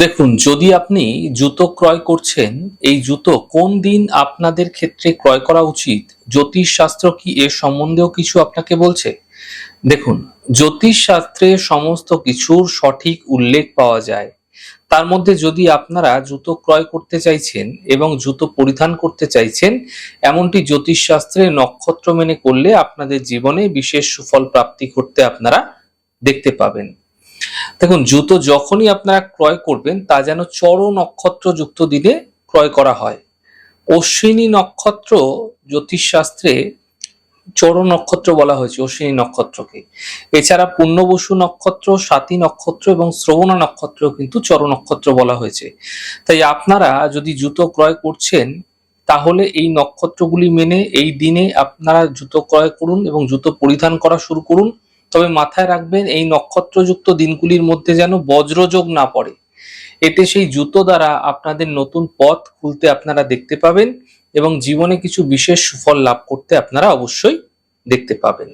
দেখুন, যদি আপনি জুতো ক্রয় করছেন, এই জুতো কোন দিন আপনাদের ক্ষেত্রে ক্রয় করা উচিত, জ্যোতিষশাস্ত্র কি এর সম্বন্ধেও কিছু আপনাকে বলছে? দেখুন, জ্যোতিষশাস্ত্রে সমস্ত কিছুর সঠিক উল্লেখ পাওয়া যায়। তার মধ্যে যদি আপনারা জুতো ক্রয় করতে চাইছেন এবং জুতো পরিধান করতে চাইছেন, এমনটি জ্যোতিষশাস্ত্রে নক্ষত্র মেনে করলে আপনাদের জীবনে বিশেষ সুফল প্রাপ্তি করতে আপনারা দেখতে পাবেন। দেখুন, জুতো যখনই আপনারা ক্রয় করবেন তা যেন চর নক্ষত্র যুক্ত দিনে ক্রয় করা হয়। অশ্বিনী নক্ষত্র জ্যোতিষশাস্ত্রে চর নক্ষত্র বলা হয়েছে অশ্বিনী নক্ষত্রকে। এছাড়া পুণ্যবসু নক্ষত্র, স্বাতী নক্ষত্র এবং শ্রবণা নক্ষত্র কিন্তু চর নক্ষত্র বলা হয়েছে। তাই আপনারা যদি জুতো ক্রয় করছেন, তাহলে এই নক্ষত্রগুলি মেনে এই দিনে আপনারা জুতো ক্রয় করুন এবং জুতো পরিধান করা শুরু করুন। তবে মাথায় রাখবেন, এই নক্ষত্রযুক্ত দিনগুলির মধ্যে যেন বজ্রযোগ না পড়ে। এতে সেই জুতো দ্বারা আপনাদের নতুন পথ খুলতে আপনারা দেখতে পাবেন এবং জীবনে কিছু বিশেষ সুফল লাভ করতে আপনারা অবশ্যই দেখতে পাবেন।